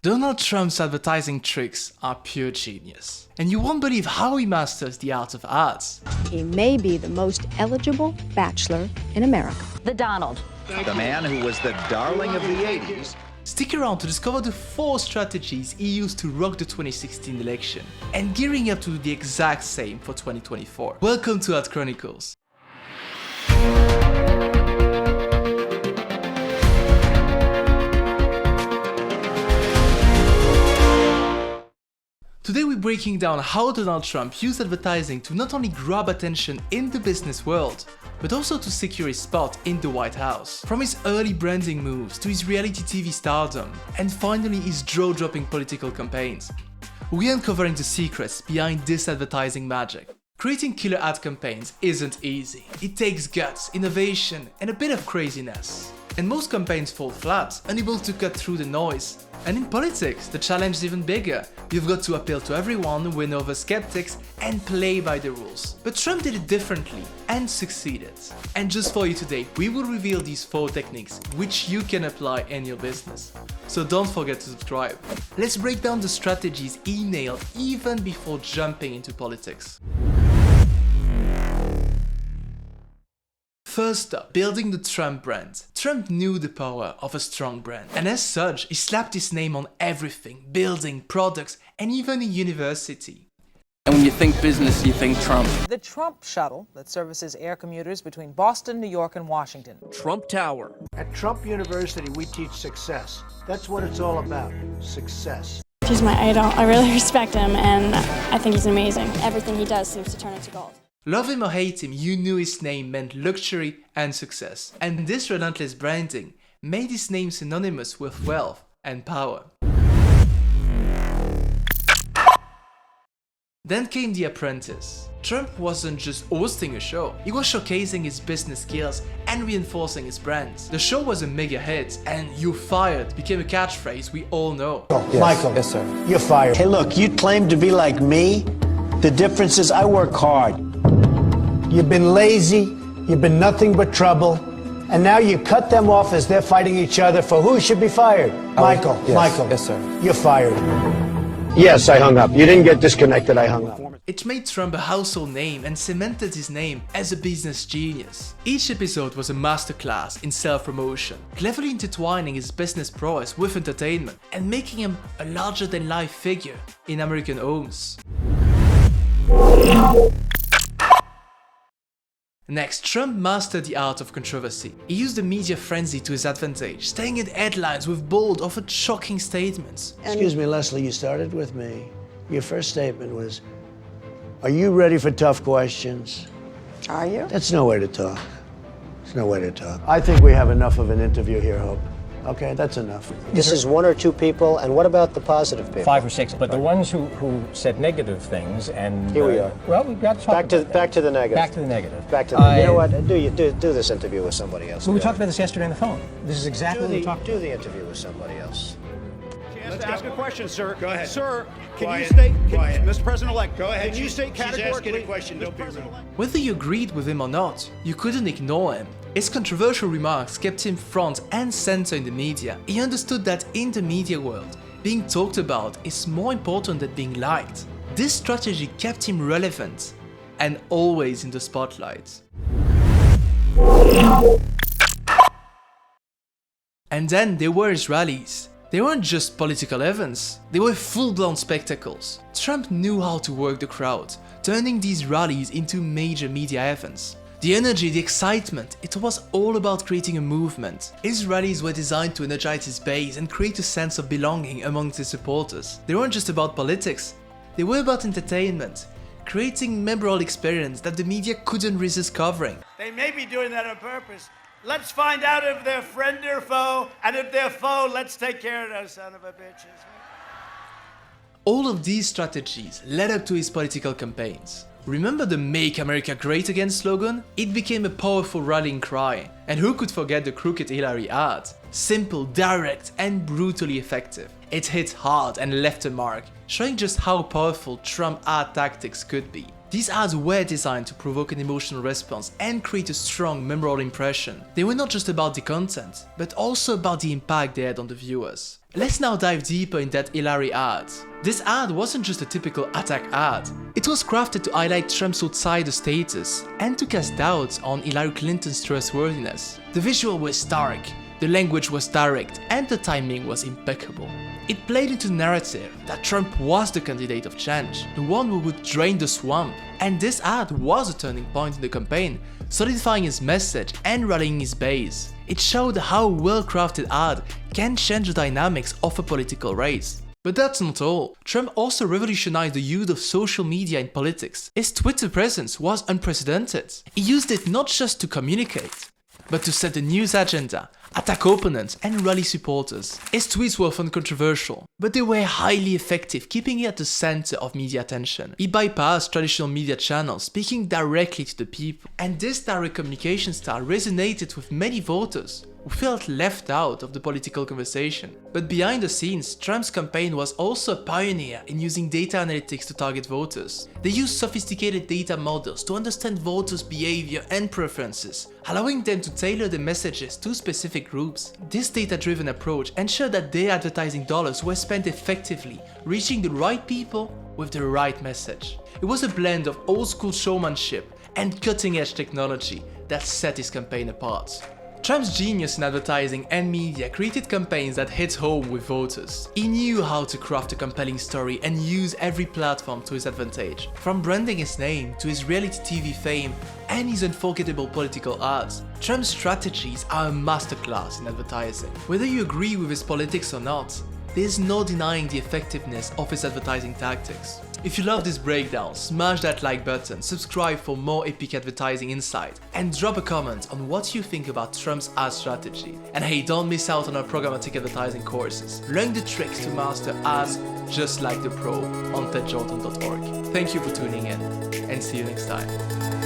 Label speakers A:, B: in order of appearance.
A: Donald Trump's advertising tricks are pure genius, and you won't believe how he masters the art of ads.
B: He may be the most eligible bachelor in America.
C: The Donald.
D: The man who was the darling of the 80s.
A: Stick around to discover the 4 strategies he used to rock the 2016 election, and gearing up to do the exact same for 2024. Welcome to Ad Chronicles. Today we're breaking down how Donald Trump used advertising to not only grab attention in the business world, but also to secure his spot in the White House. From his early branding moves to his reality TV stardom, and finally his jaw-dropping political campaigns, we're uncovering the secrets behind this advertising magic. Creating killer ad campaigns isn't easy. It takes guts, innovation, and a bit of craziness. And most campaigns fall flat, unable to cut through the noise. And in politics, the challenge is even bigger. You've got to appeal to everyone, win over skeptics, and play by the rules. But Trump did it differently and succeeded. And just for you today, we will reveal these 4 techniques which you can apply in your business. So don't forget to subscribe. Let's break down the strategies he nailed even before jumping into politics. First up, building the Trump brand. Trump knew the power of a strong brand, and as such, he slapped his name on everything, building, products, and even a university.
E: And when you think business, you think Trump.
F: The Trump shuttle that services air commuters between Boston, New York, and Washington.
E: Trump Tower.
G: At Trump University, we teach success. That's what it's all about, success.
H: He's my idol. I really respect him, and I think he's amazing. Everything he does seems to turn into gold.
A: Love him or hate him, you knew his name meant luxury and success. And this relentless branding made his name synonymous with wealth and power. Then came The Apprentice. Trump wasn't just hosting a show, he was showcasing his business skills and reinforcing his brand. The show was a mega hit, and "you're fired" became a catchphrase we all know.
G: Yes. Michael,
E: Yes, sir.
G: you're fired. Hey, look, you claim to be like me. The difference is I work hard. You've been lazy, you've been nothing but trouble, and now you cut them off as they're fighting each other for who should be fired. Michael,
E: yes.
G: Michael.
E: Yes, sir.
G: You're fired. Yes, I hung up. You didn't get disconnected, I hung up.
A: It made Trump a household name and cemented his name as a business genius. Each episode was a masterclass in self-promotion, cleverly intertwining his business prowess with entertainment and making him a larger-than-life figure in American homes. Next, Trump mastered the art of controversy. He used the media frenzy to his advantage, staying in headlines with bold, often shocking statements.
G: Excuse me, Leslie, you started with me. Your first statement was, "Are you ready for tough questions?"
B: Are you?
G: That's no way to talk. It's no way to talk. I think we have enough of an interview here, Hope. Okay, that's enough.
I: This is 1 or 2 people, and what about the positive people?
J: 5 or 6, but the ones who said negative things and...
I: Here we are.
J: Well, we've got to talk
I: Back to the negative.
J: Back to the negative.
I: Back to the, you know what, do this interview with somebody else.
J: Well, we talked about this yesterday on the phone. This is exactly what we talked about.
I: Do the interview with somebody else.
K: Let's ask a question, sir.
D: Go ahead.
K: Sir, can
D: Quiet.
K: you state,
D: Quiet.
K: Mr. President-elect,
D: Go ahead.
K: can you state categorically...
D: She's asking a question, don't be rude.
A: Whether you agreed with him or not, you couldn't ignore him. His controversial remarks kept him front and center in the media. He understood that in the media world, being talked about is more important than being liked. This strategy kept him relevant and always in the spotlight. And then there were his rallies. They weren't just political events, they were full-blown spectacles. Trump knew how to work the crowd, turning these rallies into major media events. The energy, the excitement, it was all about creating a movement. His rallies were designed to energize his base and create a sense of belonging amongst his supporters. They weren't just about politics, they were about entertainment, creating memorable experience that the media couldn't resist covering.
K: They may be doing that on purpose. Let's find out if they're friend or foe, and if they're foe, let's take care of those son of a bitches.
A: All of these strategies led up to his political campaigns. Remember the "Make America Great Again" slogan? It became a powerful rallying cry. And who could forget the crooked Hillary ad? Simple, direct, and brutally effective. It hit hard and left a mark, showing just how powerful Trump ad tactics could be. These ads were designed to provoke an emotional response and create a strong, memorable impression. They were not just about the content, but also about the impact they had on the viewers. Let's now dive deeper in that Hillary ad. This ad wasn't just a typical attack ad. It was crafted to highlight Trump's outsider status and to cast doubts on Hillary Clinton's trustworthiness. The visual was stark, the language was direct, and the timing was impeccable. It played into the narrative that Trump was the candidate of change, the one who would drain the swamp. And this ad was a turning point in the campaign, solidifying his message and rallying his base. It showed how a well-crafted ad can change the dynamics of a political race. But that's not all. Trump also revolutionized the use of social media in politics. His Twitter presence was unprecedented. He used it not just to communicate, but to set the news agenda, attack opponents and rally supporters. His tweets were often controversial, but they were highly effective, keeping it at the center of media attention. He bypassed traditional media channels, speaking directly to the people. And this direct communication style resonated with many voters who felt left out of the political conversation. But behind the scenes, Trump's campaign was also a pioneer in using data analytics to target voters. They used sophisticated data models to understand voters' behavior and preferences, allowing them to tailor their messages to specific groups. This data-driven approach ensured that their advertising dollars were spent effectively, reaching the right people with the right message. It was a blend of old-school showmanship and cutting-edge technology that set his campaign apart. Trump's genius in advertising and media created campaigns that hit home with voters. He knew how to craft a compelling story and use every platform to his advantage. From branding his name to his reality TV fame and his unforgettable political ads, Trump's strategies are a masterclass in advertising. Whether you agree with his politics or not, there's no denying the effectiveness of his advertising tactics. If you love this breakdown, smash that like button, subscribe for more epic advertising insight, and drop a comment on what you think about Trump's ad strategy. And hey, don't miss out on our programmatic advertising courses. Learn the tricks to master ads just like the pro on tedjordan.org. Thank you for tuning in, and see you next time.